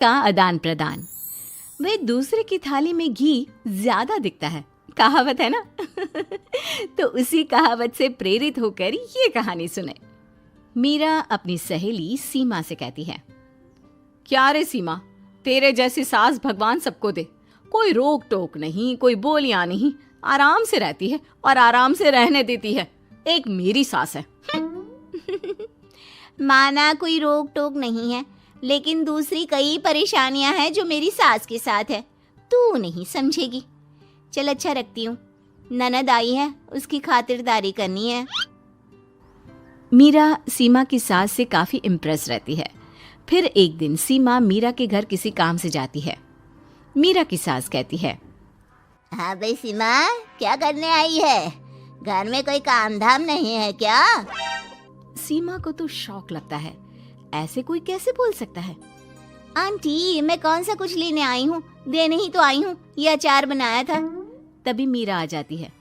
का आदान प्रदान। वे दूसरे की थाली में घी ज्यादा दिखता है, कहावत है ना। तो उसी कहावत से प्रेरित होकर ये कहानी सुने। मीरा अपनी सहेली सीमा से कहती है, क्या रे सीमा, तेरे जैसी सास भगवान सबको दे। कोई रोक टोक नहीं, कोई बोलियां नहीं, आराम से रहती है और आराम से रहने देती है। एक मेरी सास है। माना कोई रोक टोक नहीं है, लेकिन दूसरी कई परेशानियां हैं जो मेरी सास के साथ है, तू नहीं समझेगी। चल अच्छा रखती हूँ, ननद आई है, उसकी खातिरदारी करनी है। मीरा सीमा की सास से काफी इम्प्रेस रहती है। फिर एक दिन सीमा मीरा के घर किसी काम से जाती है। मीरा की सास कहती है, हाँ भाई सीमा, क्या करने आई है? घर में कोई काम धाम नहीं है क्या? सीमा को तो शौक लगता है, ऐसे कोई कैसे बोल सकता है। आंटी, मैं कौन सा कुछ लेने आई हूँ, देने ही तो आई हूँ। ये अचार बनाया था। तभी मीरा आ जाती है।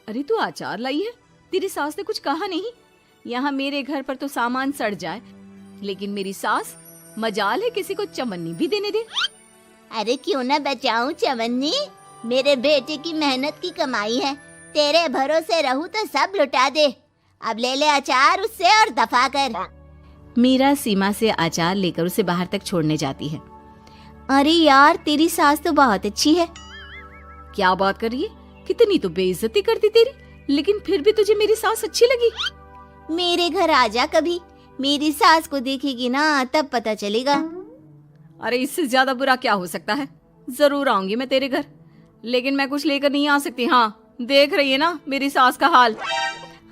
अरे तू अचार लाई है? तेरी सास ने कुछ कहा नहीं? यहाँ मेरे घर पर तो सामान सड़ जाए, लेकिन मेरी सास मजाल है किसी को चवन्नी भी देने दे। अरे क्यों ना बचाऊं चवन्नी, मेरे बेटे की मेहनत की कमाई है। तेरे भरोसे रहूं तो सब लुटा दे। अब ले ले अचार उससे और दफा कर। मीरा सीमा से अचार लेकर उसे बाहर तक छोड़ने जाती है। अरे यार, तेरी सास तो बहुत अच्छी है। क्या बात कर रही है? कितनी तो बेइज्जती करती तेरी, लेकिन फिर भी तुझे मेरी सास अच्छी लगी। मेरे घर आजा कभी, मेरी सास को देखेगी ना तब पता चलेगा। अरे इससे ज्यादा बुरा क्या हो सकता है। जरूर आऊंगी मैं तेरे घर, लेकिन मैं कुछ लेकर नहीं आ सकती। हाँ, देख रही है ना मेरी सास का हाल।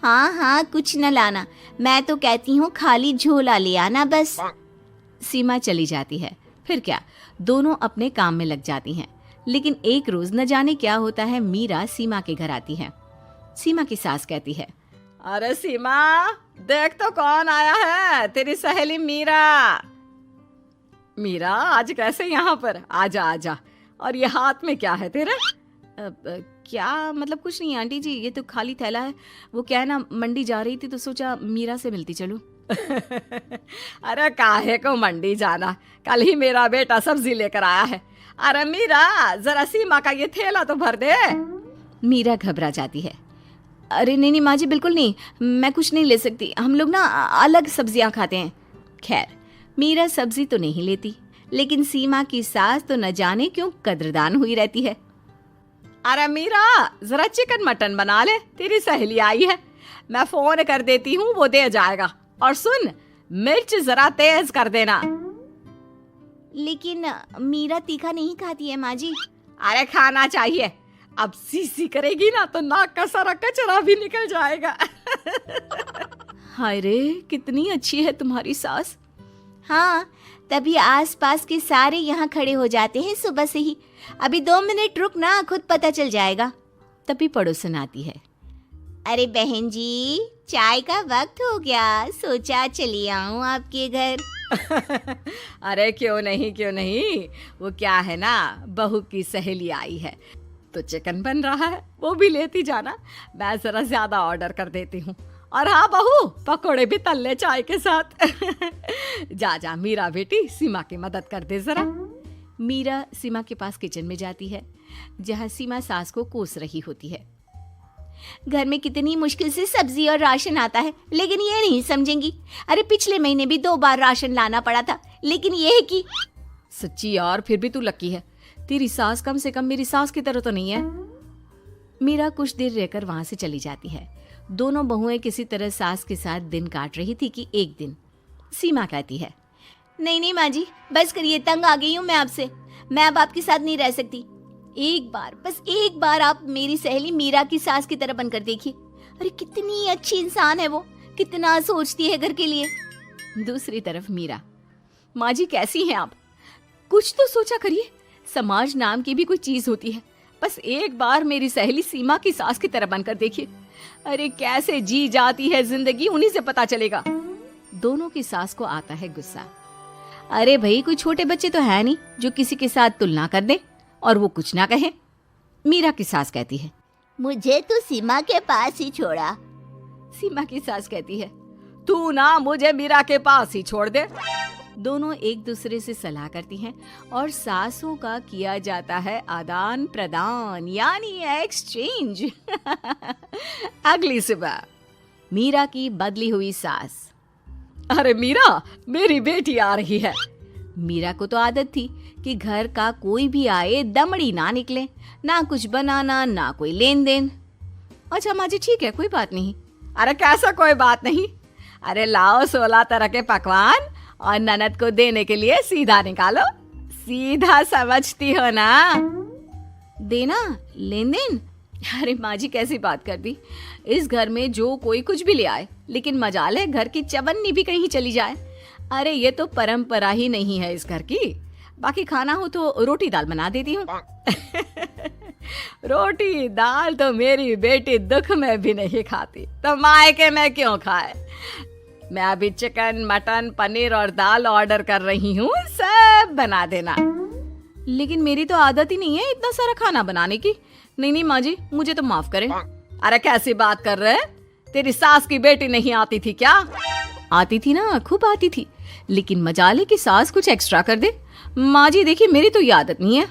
हाँ हाँ, कुछ न लाना, मैं तो कहती हूँ खाली झोला ले आना बस। सीमा चली जाती है। फिर क्या, दोनों अपने काम में लग जाती हैं। लेकिन एक रोज न जाने क्या होता है, मीरा सीमा के घर आती है। सीमा की सास कहती है, अरे सीमा, देख तो कौन आया है, तेरी सहेली मीरा। मीरा, आज कैसे यहाँ पर? आजा आजा। और ये हाथ में क्या है तेरे? क्या मतलब? कुछ नहीं आंटी जी, ये तो खाली थैला है। वो क्या है ना, मंडी जा रही थी तो सोचा मीरा से मिलती चलूं। अरे काहे को मंडी जाना, कल ही मेरा बेटा सब्जी लेकर आया है। अरे मीरा, जरा सीमा का ये थैला तो भर दे। मीरा घबरा जाती है। अरे नहीं नहीं माँ जी, बिल्कुल नहीं, मैं कुछ नहीं ले सकती। हम लोग ना अलग सब्जियां खाते हैं। खैर, मीरा सब्जी तो नहीं लेती, लेकिन सीमा की सास तो न जाने क्यों कद्रदान हुई रहती है। अरे मीरा, जरा चिकन मटन बना ले, तेरी सहेली आई है। मैं फोन कर देती हूँ, वो दे जाएगा। और सुन, मिर्च जरा तेज कर देना। लेकिन मीरा तीखा नहीं खाती है माँ जी। अरे खाना चाहिए, अब सीसी करेगी ना तो नाक का सारा कचरा भी निकल जाएगा। हाय रे, कितनी अच्छी है तुम्हारी सास। हाँ, तभी आसपास के सारे यहाँ खड़े हो जाते हैं सुबह से ही। अभी 2 मिनट रुक ना, खुद पता चल जाएगा। तभी पड़ोसन आती है। अरे बहन जी, चाय का वक्त हो गया, सोचा चली आऊं आपके घर। अरे क्यों नहीं क्यों नहीं, वो क्या है ना, बहू की सहेली आई है तो चिकन बन रहा है, वो भी लेती जाना। मैं जरा ज्यादा ऑर्डर कर देती हूँ। और हाँ बहू, पकोड़े भी तल ले चाय के साथ। जा जा मीरा बेटी, सीमा की मदद कर दे जरा। मीरा सीमा के पास किचन में जाती है, जहाँ सीमा सास को कोस रही होती है। घर में कितनी मुश्किल से सब्जी और राशन आता है, लेकिन ये नहीं समझेंगी। अरे पिछले महीने भी 2 बार राशन लाना पड़ा था, लेकिन ये है कि सच्ची यार, फिर भी तू लकी है, तेरी सास कम से कम मेरी सास की तरह तो नहीं है। मीरा कुछ देर रहकर वहां से चली जाती है। दोनों बहुएं किसी तरह सास के साथ दिन काट रही थी कि एक दिन सीमा कहती है, नहीं नहीं माँ जी, बस करिए, तंग आ गई हूँ मैं आपसे। मैं अब आपके साथ नहीं रह सकती। एक बार, बस एक बार आप मेरी सहेली मीरा की सास की तरह बनकर देखिए। अरे कितनी अच्छी इंसान है वो, कितना सोचती है घर के लिए। दूसरी तरफ मीरा, माँ जी कैसी हैं आप? कुछ तो सोचा करिए, समाज नाम की भी कोई चीज होती है। बस एक बार मेरी सहेली सीमा की सास की तरह बनकर देखिए। अरे कैसे जी जाती है जिंदगी, उन्हीं से पता चलेगा। दोनों की सास को आता है गुस्सा। अरे भाई, कोई छोटे बच्चे तो है नहीं जो किसी के साथ तुलना कर दे और वो कुछ ना कहे। मीरा की सास कहती है, मुझे तो सीमा के पास ही छोड़ा। सीमा की सास कहती है, तू ना मुझे मीरा के पास ही छोड़ दे। दोनों एक दूसरे से सलाह करती हैं और सासों का किया जाता है आदान प्रदान यानी एक्सचेंज। अगली सुबह मीरा की बदली हुई सास। अरे मीरा, मेरी बेटी आ रही है। मीरा को तो आदत थी कि घर का कोई भी आए दमड़ी ना निकले, ना कुछ बनाना ना कोई लेन देन। अच्छा माँ जी ठीक है, कोई बात नहीं। अरे कैसा कोई बात नहीं, अरे लाओ 16 तरह के पकवान और ननद को देने के लिए सीधा निकालो। सीधा समझती हो ना? देना लेन देन? अरे माँ जी कैसी बात कर दी। इस घर में जो कोई कुछ भी ले आए, लेकिन मजाल है घर की चवन्नी भी कहीं चली जाए। अरे ये तो परंपरा ही नहीं है इस घर की। बाकी खाना हो तो रोटी दाल बना देती हूँ। रोटी दाल तो मेरी बेटी दुख में भी नहीं खाती, तो मायके में क्यों खाए। मैं अभी चिकन मटन पनीर और दाल ऑर्डर कर रही हूँ, सब बना देना। लेकिन मेरी तो आदत ही नहीं है इतना सारा खाना बनाने की। नहीं नहीं माँ जी, मुझे तो माफ करें। अरे कैसी बात कर रहे? तेरी सास की बेटी नहीं आती थी क्या? आती थी ना, खूब आती थी, लेकिन मजाले की सास कुछ एक्स्ट्रा कर दे। माँ जी देखिए, मेरी तो ये आदत नहीं है।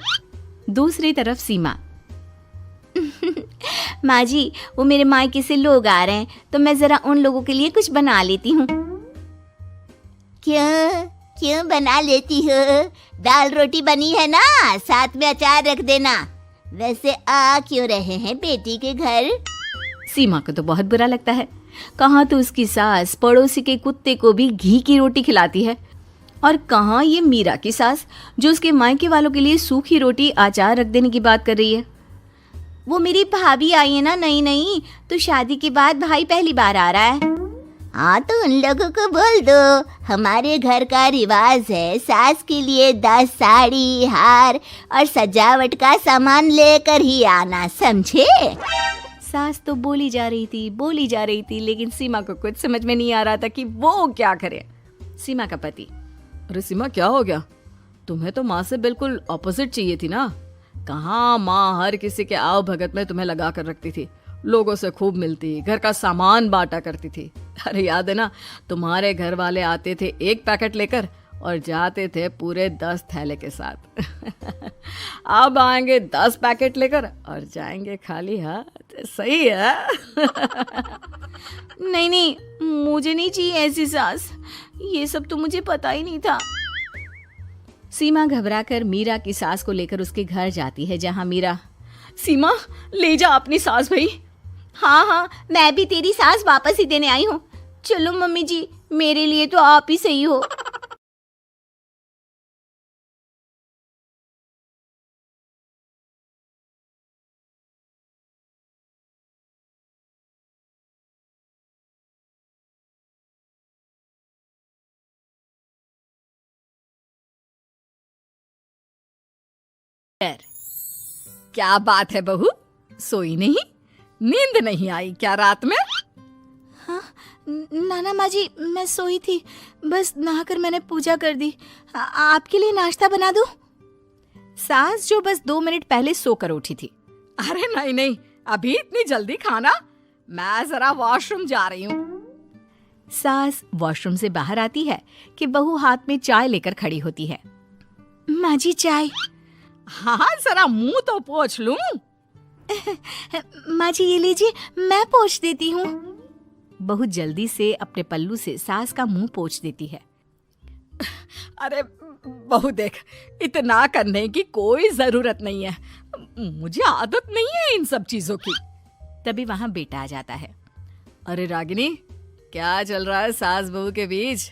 दूसरी तरफ सीमा। माँ जी, वो मेरे मायके से लोग आ रहे हैं, तो मैं जरा उन लोगों के लिए कुछ बना लेती हूँ। क्यों क्यों बना लेती हो? दाल रोटी बनी है ना, साथ में अचार रख देना। वैसे आ क्यों रहे हैं बेटी के घर? सीमा को तो बहुत बुरा लगता है। कहाँ तो उसकी सास पड़ोसी के कुत्ते को भी घी की रोटी खिलाती है, और कहाँ ये मीरा की सास जो उसके मायके वालों के लिए सूखी रोटी अचार रख देने की बात कर रही है। वो मेरी भाभी आई है ना, नई नई, तो शादी के बाद भाई पहली बार आ रहा है। हाँ तो उन लोगों को बोल दो, हमारे घर का रिवाज है सास के लिए 10 साड़ी हार और सजावट का सामान लेकर ही आना, समझे? सास तो बोली जा रही थी, लेकिन सीमा को कुछ समझ में नहीं आ रहा था कि वो क्या करे। सीमा का पति। अरे सीमा क्या हो गया? तुम्हें तो माँ से बिल्कुल ऑपोजिट चाहिए थी ना। कहाँ माँ हर किसी के आओ भगत में तुम्हें लगा कर रखती थी, लोगों से खूब मिलती, घर का सामान बांटा करती थी। अरे याद है ना, तुम्हारे घर वाले आते थे 1 पैकेट लेकर और जाते थे पूरे 10 थैले के साथ। अब आएंगे 10 पैकेट लेकर और जाएंगे खाली हाथ। सही है। नहीं नहीं, मुझे नहीं चाहिए ऐसी सास, ये सब तो मुझे पता ही नहीं था। सीमा घबराकर मीरा की सास को लेकर उसके घर जाती है, जहां मीरा। सीमा ले जा अपनी सास भाई। हाँ हाँ, मैं भी तेरी सास वापस ही देने आई हूँ। चलो मम्मी जी, मेरे लिए तो आप ही सही हो। क्या बात है बहू, सोई नहीं? नींद नहीं आई क्या रात में? हाँ नाना माँ जी, मैं सोई थी, बस नहाकर मैंने पूजा कर दी। आपके लिए नाश्ता बना दूं? सास जो बस 2 मिनट पहले सोकर उठी थी। अरे नहीं नहीं, अभी इतनी जल्दी खाना? मैं जरा वॉशरूम जा रही हूँ। सास वॉशरूम से बाहर आती है कि बहू हाथ में चाय लेकर खड़ी होती है। माँ जी चाय। हाँ जरा मुंह तो पोंछ लूं। माँ जी ये लीजिए, मैं पोंछ देती हूँ। बहू जल्दी से अपने पल्लू से सास का मुंह पोंछ देती है। अरे बहू देख, इतना करने की कोई जरूरत नहीं है, मुझे आदत नहीं है इन सब चीजों की। तभी वहां बेटा आ जाता है। अरे रागिनी, क्या चल रहा है सास बहू के बीच?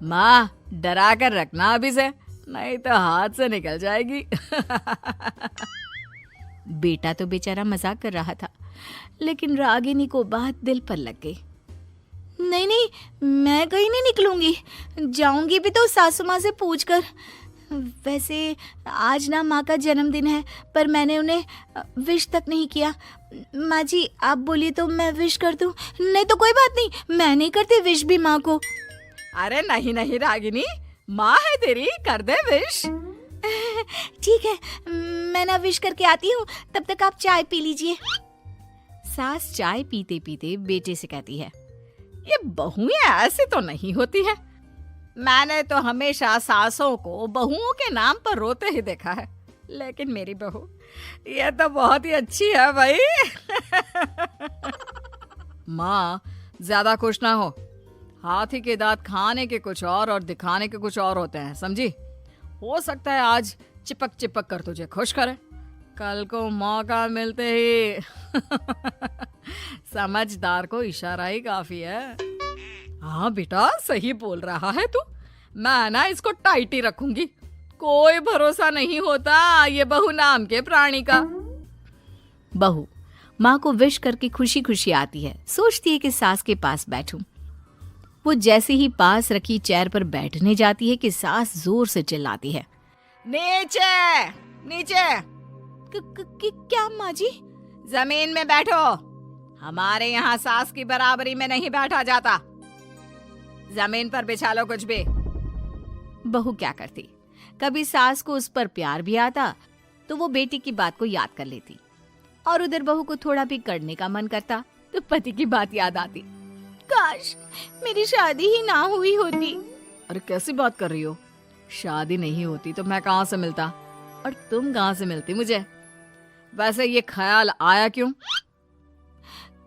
माँ डरा कर रखना अभी से, नहीं तो हाथ से निकल जाएगी। बेटा तो बेचारा मजाक कर रहा था, लेकिन रागिनी को बात दिल पर लग गई। नहीं नहीं, मैं कहीं नहीं निकलूंगी, जाऊंगी भी तो सासू माँ से पूछकर। वैसे आज ना माँ का जन्मदिन है, पर मैंने उन्हें विश तक नहीं किया। माँ जी आप बोलिए तो मैं विश कर दूं? नहीं तो कोई बात नहीं, मैं नहीं करती विश भी माँ को। अरे नहीं नहीं रागिनी, माँ है तेरी, कर दे विश। ठीक है, मैं ना विश करके आती हूँ, तब तक आप चाय पी लीजिए। सास चाय पीते पीते बेटे से कहती है, ये बहुएं ऐसे तो नहीं होती है। मैंने तो हमेशा सासों को बहुओं के नाम पर रोते ही देखा है, लेकिन मेरी बहू ये तो बहुत ही अच्छी है भाई। माँ ज्यादा खुश ना हो, हाथी के दांत खाने के कुछ और दिखाने के कुछ और होते हैं, समझी? हो सकता है आज चिपक चिपक कर तुझे खुश करे, कल को मौका मिलते ही समझदार को इशारा ही काफी है। हाँ बेटा सही बोल रहा है तू, मैं ना इसको टाइट ही रखूंगी, कोई भरोसा नहीं होता ये बहू नाम के प्राणी का। बहू माँ को विश करके खुशी खुशी आती है, सोचती है कि सास के पास बैठूं। वो जैसे ही पास रखी चेयर पर बैठने जाती है कि सास जोर से चिल्लाती है, नीचे नीचे। क्या माँ जी? जमीन में बैठो, हमारे यहाँ सास की बराबरी में नहीं बैठा जाता, जमीन पर बिछा लो कुछ भी। बहू क्या करती, कभी सास को उस पर प्यार भी आता तो वो बेटी की बात को याद कर लेती, और उधर बहू को थोड़ा भी करने का मन करता तो पति की बात याद आती। काश मेरी शादी ही ना हुई होती। अरे कैसी बात कर रही हो, शादी नहीं होती तो मैं कहाँ से मिलता और तुम कहाँ से मिलती मुझे? वैसे ये ख्याल आया क्यों?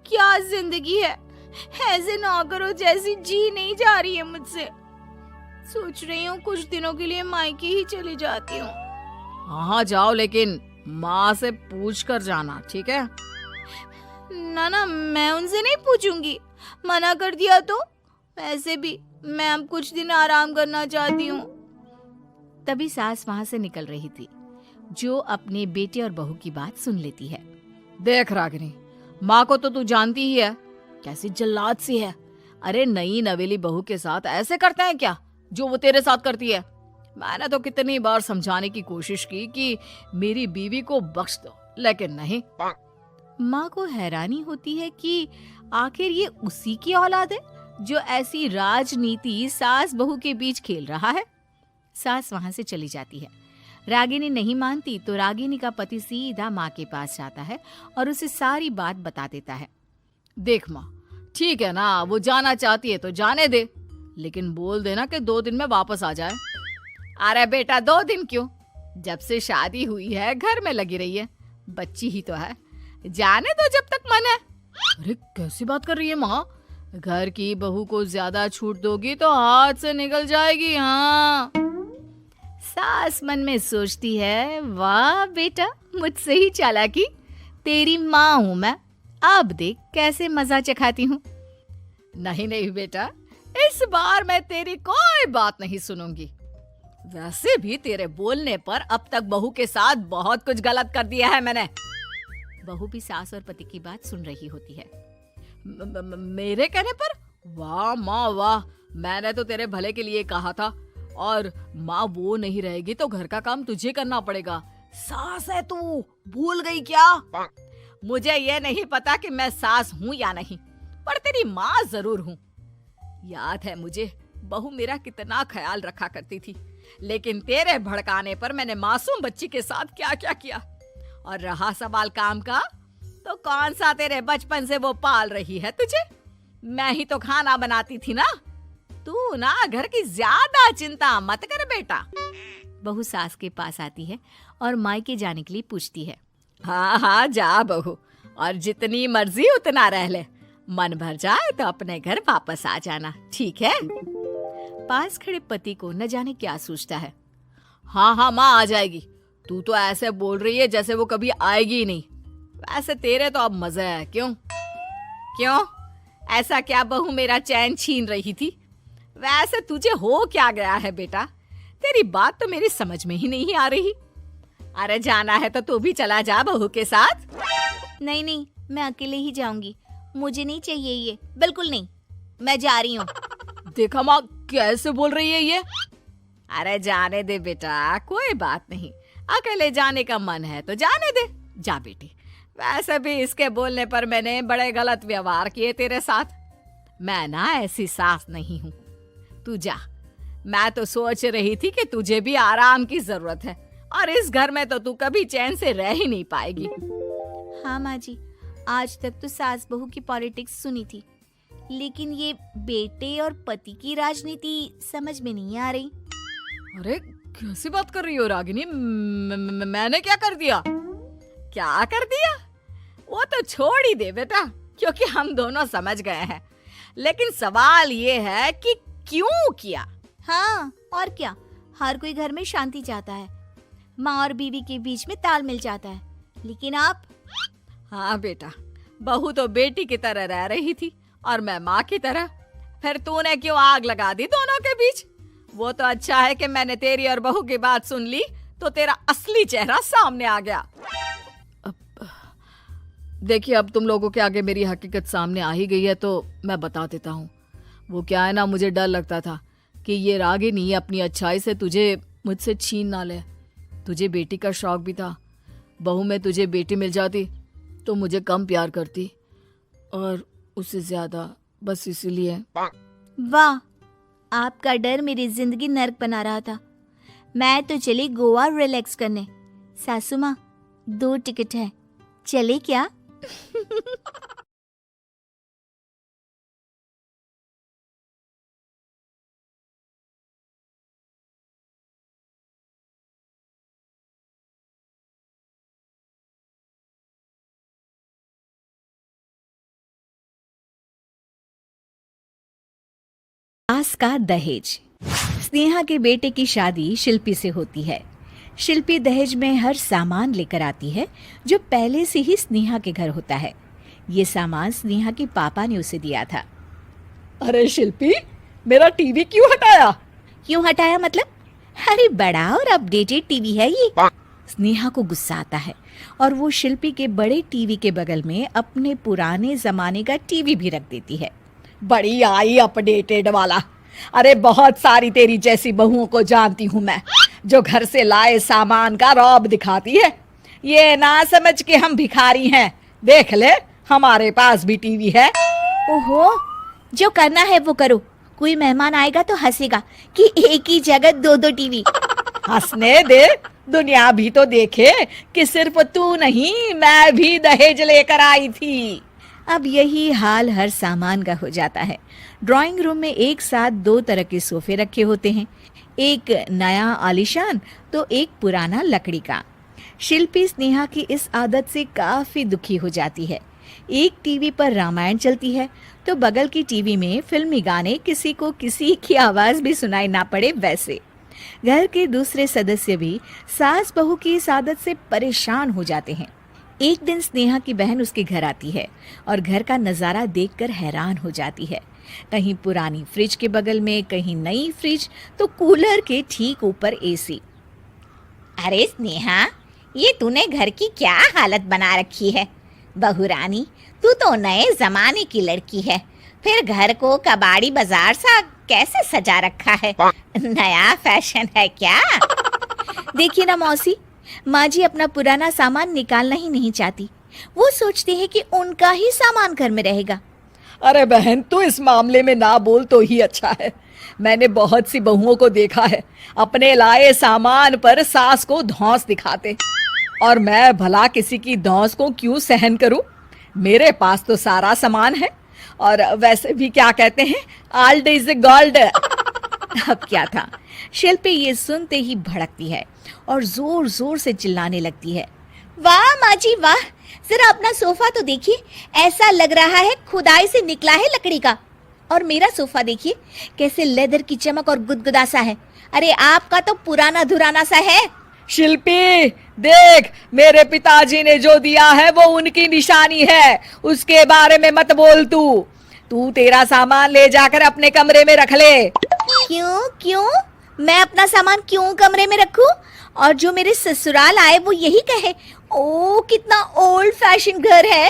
क्या जिंदगी है, ऐसे नौकरों जैसी जी नहीं जा रही है मुझसे। सोच रही हूँ कुछ दिनों के लिए मायके ही चली जाती हूँ। हाँ जाओ, लेकिन माँ से पूछ कर जाना, ठीक है? ना ना, मैं उनसे नहीं पूछूंगी, मना कर दिया तो। वैसे भी मैं अब कुछ दिन आराम करना चाहती हूँ। तभी सास वहां से निकल रही थी, जो अपने बेटे और बहू की बात सुन लेती है। देख रागिनी, माँ को तो तू जानती ही है, कैसी जल्लाद सी है। अरे नई नवेली बहू के साथ ऐसे करते हैं क्या जो वो तेरे साथ करती है? मैंने तो कितनी बार समझाने की कोशिश की कि मेरी बीवी को बख्श दो, लेकिन नहीं। माँ को हैरानी होती है कि आखिर ये उसी की औलाद है जो ऐसी राजनीति सास बहू के बीच खेल रहा है। सास वहां से चली जाती है। रागिनी नहीं मानती तो रागिनी का पति सीधा माँ के पास जाता है और उसे सारी बात बता देता है। देख माँ, ठीक है ना, वो जाना चाहती है तो जाने दे, लेकिन बोल देना कि 2 दिन में वापस आ जाए। अरे बेटा 2 दिन क्यों, जब से शादी हुई है घर में लगी रही है, बच्ची ही तो है, जाने दो जब तक मन है। अरे कैसी बात कर रही है माँ, घर की बहू को ज्यादा छूट दोगी तो हाथ से निकल जाएगी। हाँ, सास मन में सोचती है, वाह बेटा मुझसे ही चालाकी, तेरी माँ हूं मैं, अब देख कैसे मजा चखाती हूँ। नहीं नहीं बेटा, इस बार मैं तेरी कोई बात नहीं सुनूंगी। वैसे भी तेरे बोलने पर अब तक बहू के साथ बहुत कुछ गलत कर दिया है मैंने। बहू भी सास और पति की बात सुन रही होती है। मेरे कहने पर? वाह माँ वाह, मैंने तो तेरे भले के लिए कहा था, और माँ वो नहीं रहेगी तो घर का काम तुझे करना पड़ेगा। सास है तू, भूल गई क्या? मुझे ये नहीं पता कि मैं सास हूँ या नहीं, पर तेरी माँ जरूर हूँ। याद है मुझे बहू मेरा कितना ख्याल रखा करती थी, लेकिन तेरे भड़काने पर मैंने मासूम बच्ची के साथ क्या क्या किया। और रहा सवाल काम का, तो कौन सा तेरे बचपन से वो पाल रही है तुझे? मैं ही तो खाना बनाती थी ना। तू ना घर की ज्यादा चिंता मत कर बेटा। बहू सास के पास आती है और मायके जाने के लिए पूछती है। हाँ हाँ जा बहू, और जितनी मर्जी उतना रह ले, मन भर जाए तो अपने घर वापस आ जाना, ठीक है? पास खड़े पति को न जाने क्या सोचता है। हाँ हाँ माँ आ जाएगी, तू तो ऐसे बोल रही है जैसे वो कभी आएगी ही नहीं। वैसे तेरे तो अब मजे है। क्यों क्यों, ऐसा क्या बहू मेरा चैन छीन रही थी? वैसे तुझे हो क्या गया है बेटा, तेरी बात तो मेरी समझ में ही नहीं आ रही। अरे जाना है तो तू भी चला जा बहू के साथ। नहीं नहीं, मैं अकेले ही जाऊंगी, मुझे नहीं चाहिए ये, बिल्कुल नहीं, मैं जा रही हूँ। देखा माँ कैसे बोल रही है ये। अरे जाने दे बेटा, कोई बात नहीं, अकेले जाने का मन है तो जाने दे, जा बेटी। वैसे भी इसके बोलने पर मैंने बड़े गलत व्यवहार किए तेरे साथ। मैं ना ऐसी सास नहीं हूँ, तू जा। मैं तो सोच रही थी कि तुझे भी आराम की जरूरत है, और इस घर में तो तू कभी चैन से रह ही नहीं पाएगी। हाँ माँ जी, आज तक तो सास बहू की पॉलिटिक्स सुनी थी, लेकिन ये बेटे और पति की राजनीति समझ में नहीं आ रही। अरे कैसी बात कर रही हो रागिनी? मैंने क्या कर दिया? क्या कर दिया? वो तो छोड़ ही दे बेटा, क्योंकि हम दोनों समझ गए हैं। लेकिन सवाल ये है कि क्यों किया? हाँ और क्या, हर कोई घर में शांति चाहता है, माँ और बीवी के बीच में तालमेल चाहता है, लेकिन आप? हाँ बेटा, बहू तो बेटी की तरह रह रही थी और मैं माँ की तरह। फिर तूने क्यों आग लगा दी दोनों के बीच? वो तो अच्छा है कि मैंने तेरी और बहू की बात सुन ली, तो तेरा असली चेहरा सामने आ गया। देखिए, अब तुम लोगों के आगे मेरी हकीकत सामने आ ही गई है तो मैं बता देता हूँ। वो क्या है ना, मुझे डर लगता था कि ये रागिनी अपनी अच्छाई से तुझे मुझसे छीन ना ले। तुझे बेटी का शौक भी था, बहू में तुझे बेटी मिल जाती तो मुझे कम प्यार करती, और उससे ज्यादा, बस इसीलिए। वाह, आपका डर मेरी जिंदगी नर्क बना रहा था। मैं तो चली गोवा रिलैक्स करने। सासू माँ, 2 टिकट है, चले क्या? सास का दहेज। स्नेहा के बेटे की शादी शिल्पी से होती है। शिल्पी दहेज में हर सामान लेकर आती है जो पहले से ही स्नेहा के घर होता है। ये सामान स्नेहा के पापा ने उसे दिया था। अरे शिल्पी, मेरा टीवी क्यों हटाया? क्यों हटाया मतलब? अरे बड़ा और अपडेटेड टीवी है ये। स्नेहा को गुस्सा आता है और वो शिल्पी के बड़े टीवी के बगल में अपने पुराने जमाने का टीवी भी रख देती है। बड़ी आई अपडेटेड वाला। अरे बहुत सारी तेरी जैसी बहुओं को जानती हूँ मैं, जो घर से लाए सामान का रौब दिखाती है। ये ना समझ के हम भिखारी हैं। देख ले, हमारे पास भी टीवी है। ओहो, जो करना है वो करो। कोई मेहमान आएगा तो हंसेगा कि एक ही जगह 2 टीवी। हंसने दे, दुनिया भी तो देखे कि सिर्फ तू नहीं, मैं भी दहेज लेकर आई थी। अब यही हाल हर सामान का हो जाता है। ड्राइंग रूम में एक साथ 2 तरह के सोफे रखे होते हैं, एक नया आलीशान तो एक पुराना लकड़ी का। शिल्पी स्नेहा की इस आदत से काफी दुखी हो जाती है। एक टीवी पर रामायण चलती है तो बगल की टीवी में फिल्मी गाने, किसी को किसी की आवाज भी सुनाई ना पड़े वैसे। घर के दूसरे सदस्य भी सास बहू की इस आदत से परेशान हो जाते हैं। एक दिन स्नेहा की बहन उसके घर आती है और घर का नजारा देखकर हैरान हो जाती है। कहीं पुरानी फ्रिज के बगल में, कहीं नई फ्रिज, तो कूलर के ठीक ऊपर एसी। अरे स्नेहा, ये तूने घर की क्या हालत बना रखी है? बहू रानी, तू तो नए जमाने की लड़की है, फिर घर को कबाड़ी बाजार सा कैसे सजा रखा है? नया फैशन है क्या? देखिए ना मौसी, माँ जी अपना पुराना सामान निकालना ही नहीं चाहती। वो सोचते हैं कि उनका ही सामान घर में रहेगा। अरे बहन, तू इस मामले में ना बोल तो ही अच्छा है। मैंने बहुत सी बहुओं को देखा है अपने लाए सामान पर सास को धौंस दिखाते, और मैं भला किसी की धौंस को क्यों सहन करूं? मेरे पास तो सारा सामान है, और वैसे भी क्या कहते हैं, ओल्ड इज गोल्ड। अब क्या था, शिल्पी ये सुनते ही भड़कती है और जोर जोर से चिल्लाने लगती है। वाह माँ जी वाह, जरा अपना सोफा तो देखिए, ऐसा लग रहा है खुदाई से निकला है लकड़ी का। और मेरा सोफा देखिए कैसे लेदर की चमक और गुदगुदा सा है। अरे आपका तो पुराना धुराना सा है। शिल्पी देख, मेरे पिताजी ने जो दिया है वो उनकी निशानी है, उसके बारे में मत बोल। तू तेरा सामान ले जाकर अपने कमरे में रख ले। क्यों? मैं अपना सामान क्यों कमरे में रखूं? और जो मेरे ससुराल आए वो यही कहे, ओ कितना ओल्ड फैशन घर है।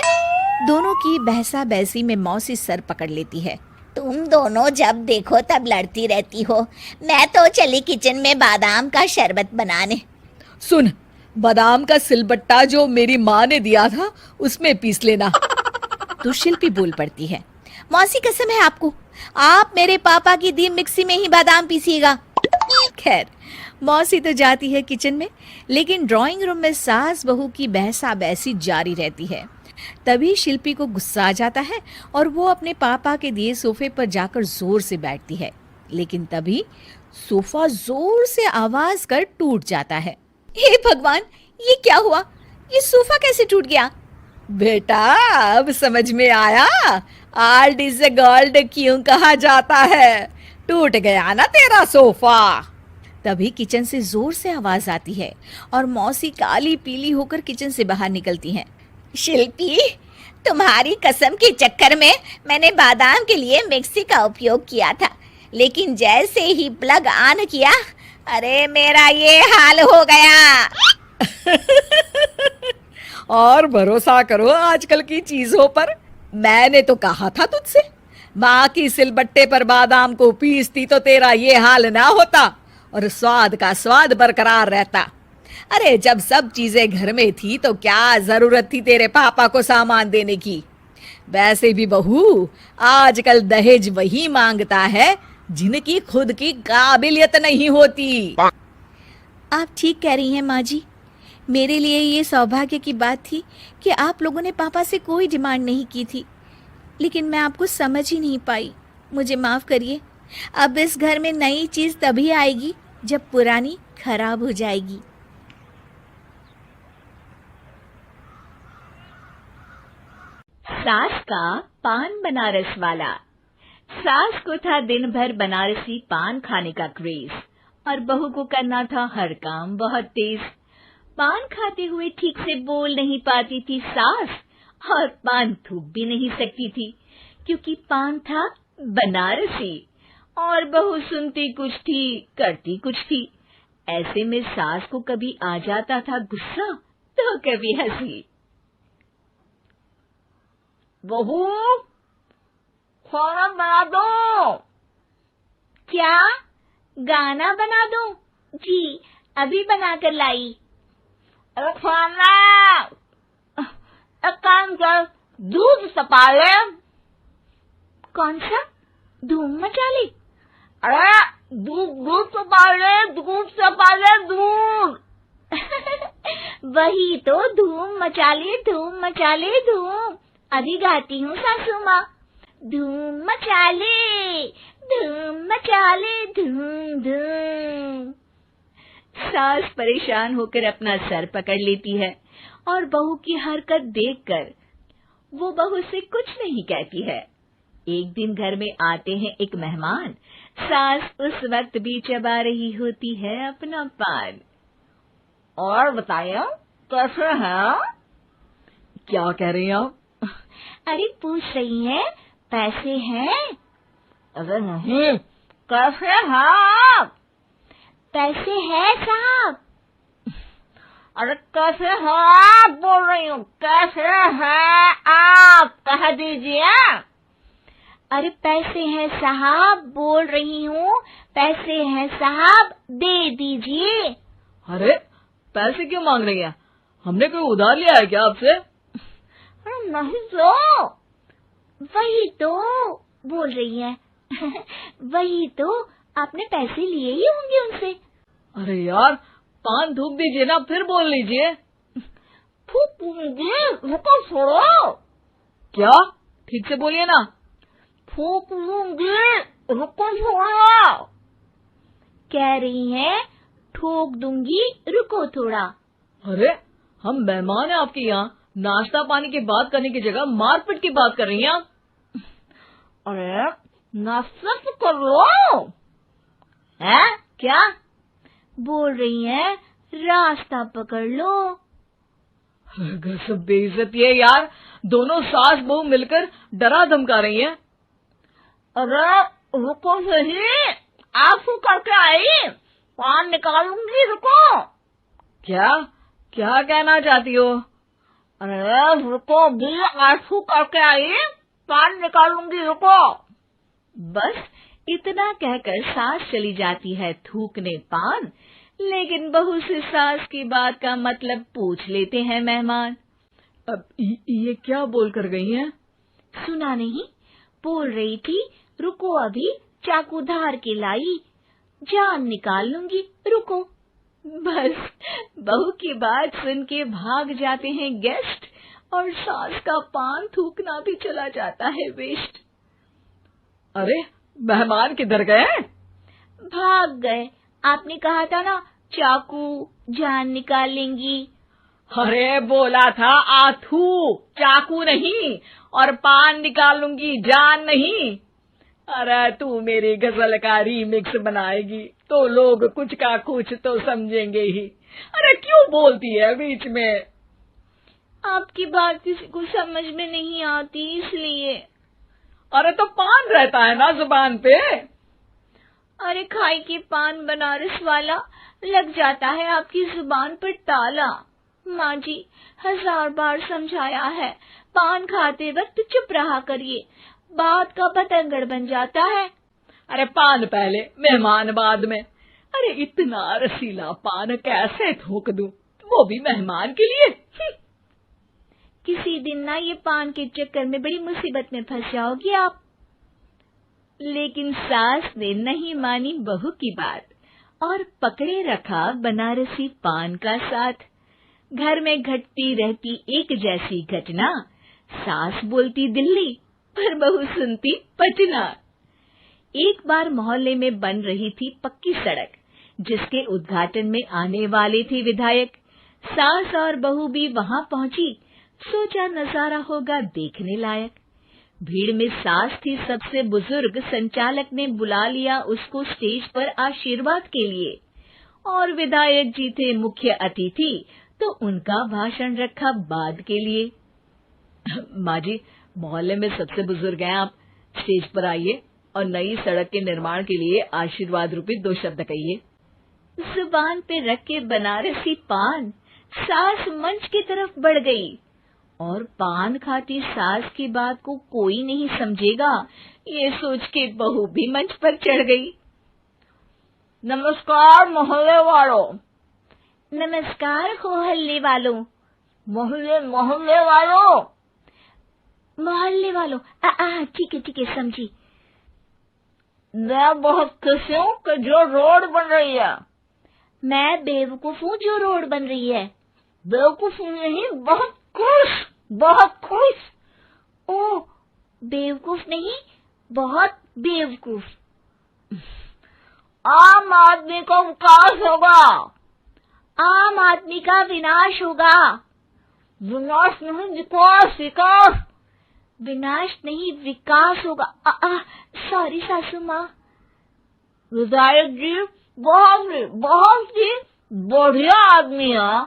दोनों की बहसा बहसी में मौसी सर पकड़ लेती है। तुम दोनों जब देखो तब लड़ती रहती हो। मैं तो चली किचन में बादाम का शरबत बनाने। सुन, बादाम का सिलबट्टा जो मेरी माँ ने दिया था उसमें पीस लेना। तो शिल्पी बोल पड़ती है। मौसी कसम है आपको, आप मेरे पापा की दी मिक्सी में ही बादाम पीसिएगा। खैर, मौसी तो जाती है किचन में, लेकिन ड्राइंग रूम में सास बहू की बहसा बहसी जारी रहती है। तभी शिल्पी को गुस्सा आ जाता है और वो अपने पापा के दिए सोफे पर जाकर जोर से बैठती है, लेकिन तभी सोफा जोर से आवाज कर टूट जाता है। हे भगवान, ये क्या हुआ? ये सोफा कैसे टूट गया? बेटा, अब समझ में आया आल्ड इज ए गोल्ड क्यों कहा जाता है। टूट गया ना तेरा सोफा। तभी किचन से जोर से आवाज आती है और मौसी काली पीली होकर किचन से बाहर निकलती हैं। शिल्पी, तुम्हारी कसम के चक्कर में मैंने बादाम के लिए मिक्सी का उपयोग किया था, लेकिन जैसे ही प्लग ऑन किया, अरे मेरा ये हाल हो गया। और भरोसा करो आजकल की चीजों पर। मैंने तो कहा था तुझसे, माँ की सिलबट्टे पर बादाम को पीसती तो तेरा ये हाल ना होता और स्वाद का स्वाद बरकरार रहता। अरे जब सब चीजें घर में थी तो क्या जरूरत थी तेरे पापा को सामान देने की। वैसे भी बहू, आजकल दहेज वही मांगता है जिनकी खुद की काबिलियत नहीं होती। आप ठीक कह रही हैं माँ जी। मेरे लिए ये सौभाग्य की बात थी कि आप लोगों ने पापा से कोई डिमांड नहीं की थी, लेकिन मैं आपको समझ ही नहीं पाई। मुझे माफ करिए। अब इस घर में नई चीज तभी आएगी जब पुरानी खराब हो जाएगी। सास का पान बनारस वाला। सास को था दिन भर बनारसी पान खाने का क्रेज और बहू को करना था हर काम बहुत तेज। पान खाते हुए ठीक से बोल नहीं पाती थी सास और पान थूक भी नहीं सकती थी, क्योंकि पान था बनारसी और बहू सुनती कुछ थी करती कुछ थी। ऐसे में सास को कभी आ जाता था गुस्सा तो कभी हंसी। बहू, खाना बना दो। क्या? गाना बना दो? जी, अभी बना कर लाई। अरे खाना, एक काम कर, दूध सपा ले। कौन सा? धूम मचा ले? अरे दूध सपा ले, दूध सपा ले, दूध। वही तो, धूम मचा ले, धूम मचा ले, धूम। अभी गाती हूँ सासू माँ। धूम मचा ले, धूम मचा ले, धूम धूम। सास परेशान होकर अपना सर पकड़ लेती है और बहू की हरकत देखकर वो बहू से कुछ नहीं कहती है। एक दिन घर में आते हैं एक मेहमान। सास उस वक्त भी चबा रही होती है अपना पान। और बताइए, कैसे हैं? क्या कह रही हैं आप? अरे पूछ रही हैं, पैसे हैं? अरे नहीं, कैसे हैं आप? पैसे हैं साहब। अरे कैसे हैं आप बोल रही हूँ, कैसे हैं आप कह दीजिए। अरे पैसे हैं साहब बोल रही हूँ, पैसे हैं साहब दे दीजिए। अरे पैसे क्यों मांग रही हैं? हमने कोई उधार लिया है क्या आपसे? नहीं तो, वही तो बोल रही है। वही तो, आपने पैसे लिए ही होंगे उनसे। अरे यार, पान थूक दीजिए ना, फिर बोल लीजिए। थूकूंगी, रुको छोड़ो। क्या? ठीक से बोलिए ना। थूक लूंगी, रुको छोड़ो। कह रही हैं, ठोक दूंगी, रुको थोड़ा। अरे हम मेहमान हैं आपके यहाँ, नाश्ता पानी की बात करने की जगह मारपीट की बात कर रही हैं आप। अरे नाश्ता तो कर लो। है क्या बोल रही हैं? रास्ता पकड़ लो। गजब बेइज्जती है यार, दोनों सास बहू मिलकर डरा धमका रही हैं। अरे रुको सही, आंसू करके आई, पान निकालूंगी, रुको। क्या क्या कहना चाहती हो? अरे रुको भी, आंसू करके आई, पान निकालूंगी, रुको। बस इतना कहकर सास चली जाती है थूकने पान, लेकिन बहू से सास की बात का मतलब पूछ लेते हैं मेहमान। अब ये क्या बोल कर गई हैं? सुना नहीं? बोल रही थी, रुको अभी चाकू धार के लाई, जान निकाल लूंगी, रुको। बस बहू की बात सुन के भाग जाते हैं गेस्ट और सास का पान थूकना भी चला जाता है वेस्ट। अरे मेहमान किधर गए? भाग गए। आपने कहा था ना चाकू जान निकाल लेंगी। अरे बोला था आथू, चाकू नहीं, और पान निकालूंगी, जान नहीं। अरे तू मेरी गजल का रीमिक्स बनाएगी तो लोग कुछ का कुछ तो समझेंगे ही। अरे क्यों बोलती है बीच में? आपकी बात किसी को समझ में नहीं आती इसलिए। अरे तो पान रहता है ना जुबान पे। अरे खाई के पान बनारस वाला, लग जाता है आपकी जुबान पर ताला। माँ जी 1000 बार समझाया है, पान खाते वक्त चुप रहा करिए, बात का बतंगड़ बन जाता है। अरे पान पहले मेहमान बाद में। अरे इतना रसीला पान कैसे थूक दूं, वो भी मेहमान के लिए। किसी दिन ना ये पान के चक्कर में बड़ी मुसीबत में फंस जाओगी आप। लेकिन सास ने नहीं मानी बहू की बात और पकड़े रखा बनारसी पान का साथ। घर में घटती रहती एक जैसी घटना, सास बोलती दिल्ली पर बहू सुनती पटना। एक बार मोहल्ले में बन रही थी पक्की सड़क, जिसके उद्घाटन में आने वाले थे विधायक। सास और बहू भी वहां पहुंची, सोचा नजारा होगा देखने लायक। भीड़ में सास थी सबसे बुजुर्ग, संचालक ने बुला लिया उसको स्टेज पर आशीर्वाद के लिए, और विधायक जी थे मुख्य अतिथि, तो उनका भाषण रखा बाद के लिए। माँ जी, मोहल्ले में सबसे बुजुर्ग हैं आप, स्टेज पर आइए और नई सड़क के निर्माण के लिए आशीर्वाद रूपी 2 शब्द कहिए। जुबान पे रख के बनारसी पान सास मंच की तरफ बढ़ गई, और पान खाती सास की बात को कोई नहीं समझेगा, ये सोच के बहू भी मंच पर चढ़ गई। नमस्कार मोहल्ले वालों। नमस्कार मोहल्ले वालों। मोहल्ले मोहल्ले वालों। मोहल्ले वालों, ठीक है समझी। मैं बहुत खुश हूँ कि जो रोड बन रही है। मैं बेवकूफ हूँ जो रोड बन रही है। बेवकूफ नहीं, बहुत खुश, बहुत खुश। ओह, बेवकूफ नहीं, बहुत बेवकूफ। आम आदमी का विकास होगा। आम आदमी का विनाश होगा। विनाश नहीं, विकास, विकास। विनाश नहीं, विकास होगा। सॉरी सासू माँ। विधायक जी बहुत ही बढ़िया आदमी है।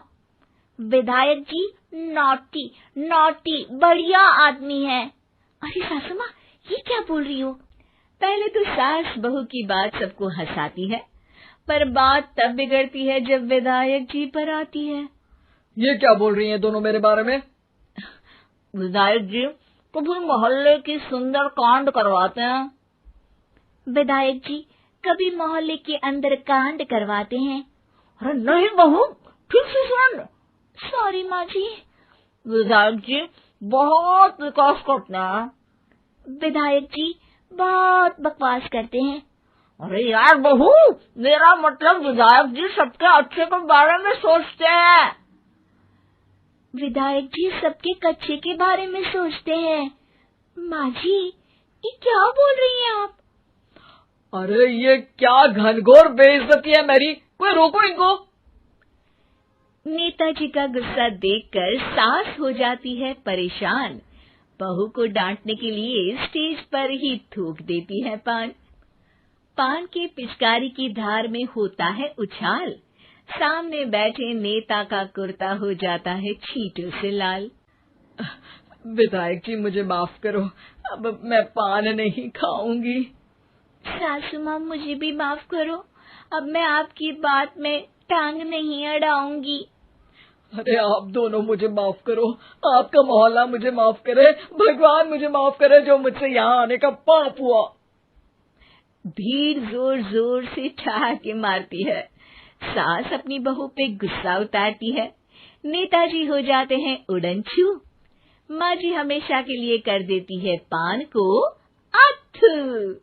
विधायक जी नॉटी नॉटी बढ़िया आदमी है। अरे सासू माँ, ये क्या बोल रही हो? पहले तो सास बहू की बात सबको हंसाती है, पर बात तब बिगड़ती है जब विधायक जी पर आती है। ये क्या बोल रही हैं दोनों मेरे बारे में? विधायक जी कभी मोहल्ले की सुंदर कांड करवाते हैं। विधायक जी कभी मोहल्ले के अंदर कांड करवाते हैं। अरे नहीं बहू, ठीक से सुन। सॉरी माँ जी। विधायक जी बहुत विकास करते हैं। विधायक जी बहुत बकवास करते हैं। अरे यार बहू, मेरा मतलब विधायक जी सबके अच्छे के बारे में सोचते हैं। विधायक जी सबके कच्चे के बारे में सोचते हैं। माँ जी ये क्या बोल रही हैं आप? अरे ये क्या घनघोर बेइज्जती है मेरी, कोई रोको इनको। नेताजी का गुस्सा देखकर सास हो जाती है परेशान, बहू को डांटने के लिए स्टेज पर ही थूक देती है पान। पान के पिचकारी की धार में होता है उछाल, सामने बैठे नेता का कुर्ता हो जाता है छींटों से लाल। विधायक जी मुझे माफ करो, अब मैं पान नहीं खाऊंगी। सासू माँ मुझे भी माफ करो, अब मैं आपकी बात में टांग नहीं अड़ाऊंगी। अरे आप दोनों मुझे माफ करो, आपका मोहल्ला मुझे माफ करे, भगवान मुझे माफ करे जो मुझसे यहाँ आने का पाप हुआ। भीड़ जोर जोर से ठहाके मारती है, सास अपनी बहू पे गुस्सा उतारती है, नेताजी हो जाते हैं उड़नछू, माँ जी हमेशा के लिए कर देती है पान को अथू।